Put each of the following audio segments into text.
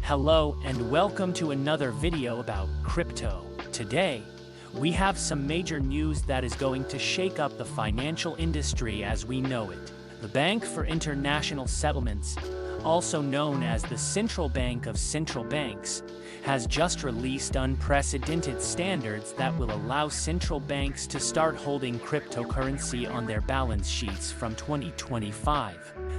Hello and welcome to another video about crypto. Today, we have some major news that is going to shake up the financial industry as we know it. The Bank for International Settlements, also known as the Central Bank of Central Banks, has just released unprecedented standards that will allow central banks to start holding cryptocurrency on their balance sheets from 2025.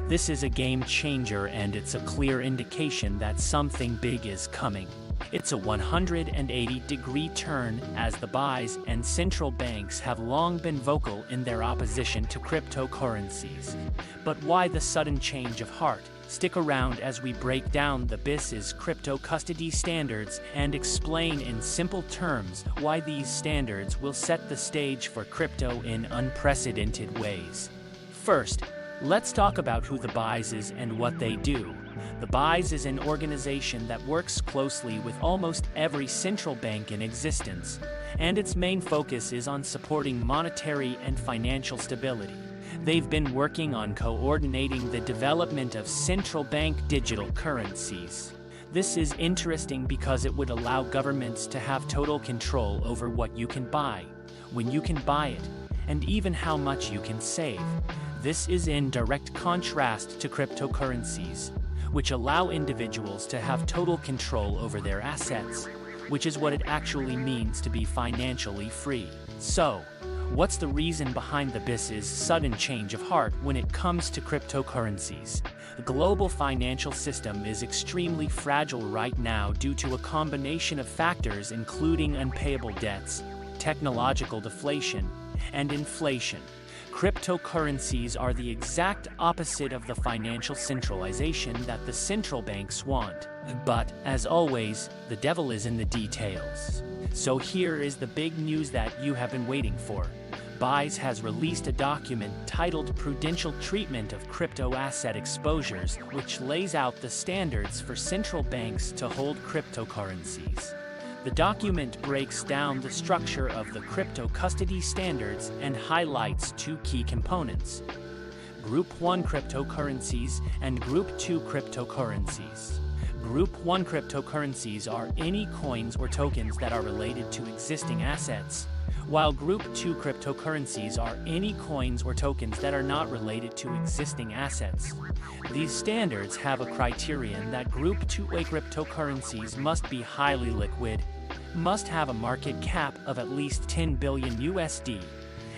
This is a game changer and it's a clear indication that something big is coming. It's a 180-degree turn, as the buys and central banks have long been vocal in their opposition to cryptocurrencies. But why the sudden change of heart? Stick around as we break down the BIS's crypto custody standards and explain in simple terms why these standards will set the stage for crypto in unprecedented ways. First, let's talk about who the BIS is and what they do. The BIS is an organization that works closely with almost every central bank in existence, and its main focus is on supporting monetary and financial stability. They've been working on coordinating the development of central bank digital currencies. This is interesting because it would allow governments to have total control over what you can buy, when you can buy it, and even how much you can save. This is in direct contrast to cryptocurrencies, which allow individuals to have total control over their assets, which is what it actually means to be financially free. So, what's the reason behind the BIS's sudden change of heart when it comes to cryptocurrencies? The global financial system is extremely fragile right now due to a combination of factors including unpayable debts, technological deflation, and inflation. Cryptocurrencies are the exact opposite of the financial centralization that the central banks want. But, as always, the devil is in the details. So here is the big news that you have been waiting for. BIS has released a document titled Prudential Treatment of Crypto Asset Exposures, which lays out the standards for central banks to hold cryptocurrencies. The document breaks down the structure of the crypto custody standards and highlights two key components: Group 1 cryptocurrencies and Group 2 cryptocurrencies. Group 1 cryptocurrencies are any coins or tokens that are related to existing assets, while Group 2 cryptocurrencies are any coins or tokens that are not related to existing assets. These standards have a criterion that Group 2A cryptocurrencies must be highly liquid, must have a market cap of at least $10 billion USD,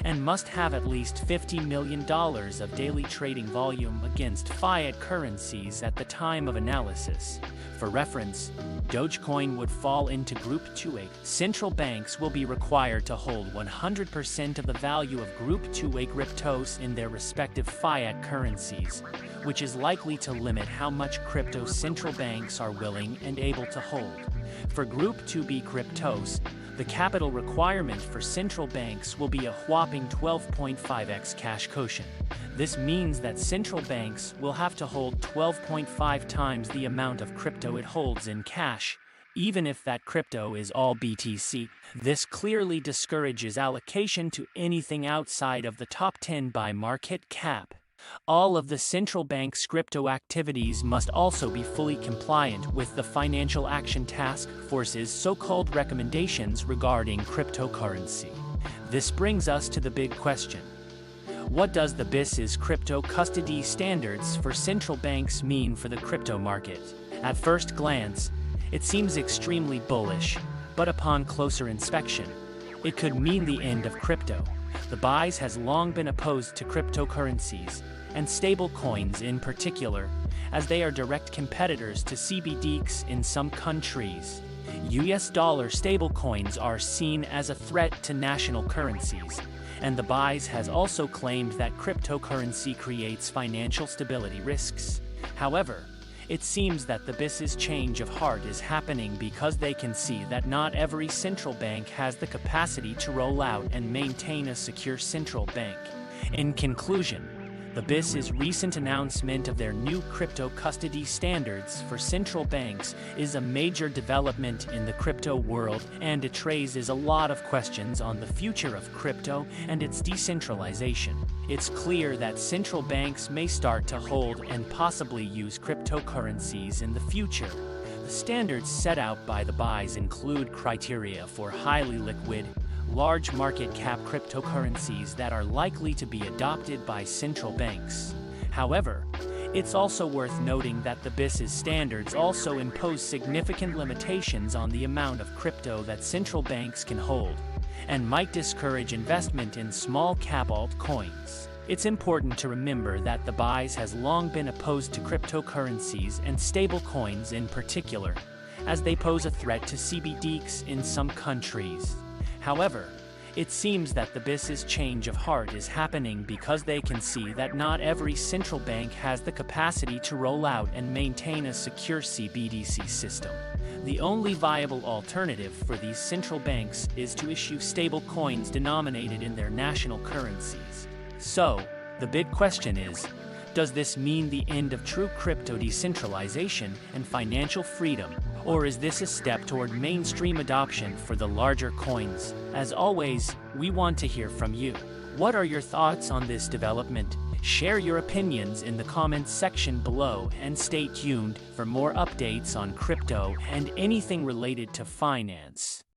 and must have at least $50 million of daily trading volume against fiat currencies at the time of analysis. For reference, Dogecoin would fall into Group 2A. Central banks will be required to hold 100% of the value of Group 2A cryptos in their respective fiat currencies, which is likely to limit how much crypto central banks are willing and able to hold. For Group 2B cryptos, the capital requirement for central banks will be a whopping 12.5x cash quotient. This means that central banks will have to hold 12.5 times the amount of crypto it holds in cash, even if that crypto is all BTC. This clearly discourages allocation to anything outside of the top 10 by market cap. All of the central bank's crypto activities must also be fully compliant with the Financial Action Task Force's so-called recommendations regarding cryptocurrency. This brings us to the big question. What does the BIS's crypto custody standards for central banks mean for the crypto market? At first glance, it seems extremely bullish, but upon closer inspection, it could mean the end of crypto. The BIS has long been opposed to cryptocurrencies, and stable coins in particular, as they are direct competitors to CBDCs in some countries. US dollar stablecoins are seen as a threat to national currencies, and the BIS has also claimed that cryptocurrency creates financial stability risks. However, it seems that the BIS's change of heart is happening because they can see that not every central bank has the capacity to roll out and maintain a secure central bank. In conclusion, the BIS's recent announcement of their new crypto custody standards for central banks is a major development in the crypto world, and it raises a lot of questions on the future of crypto and its decentralization. It's clear that central banks may start to hold and possibly use cryptocurrencies in the future. The standards set out by the BIS include criteria for highly liquid, large market cap cryptocurrencies that are likely to be adopted by central banks. However, it's also worth noting that the BIS's standards also impose significant limitations on the amount of crypto that central banks can hold, and might discourage investment in small-cap altcoins. It's important to remember that the BIS has long been opposed to cryptocurrencies and stablecoins in particular, as they pose a threat to CBDCs in some countries. However, it seems that the BIS's change of heart is happening because they can see that not every central bank has the capacity to roll out and maintain a secure CBDC system. The only viable alternative for these central banks is to issue stable coins denominated in their national currencies. So, the big question is, does this mean the end of true crypto decentralization and financial freedom, or is this a step toward mainstream adoption for the larger coins? As always, we want to hear from you. What are your thoughts on this development? Share your opinions in the comments section below and stay tuned for more updates on crypto and anything related to finance.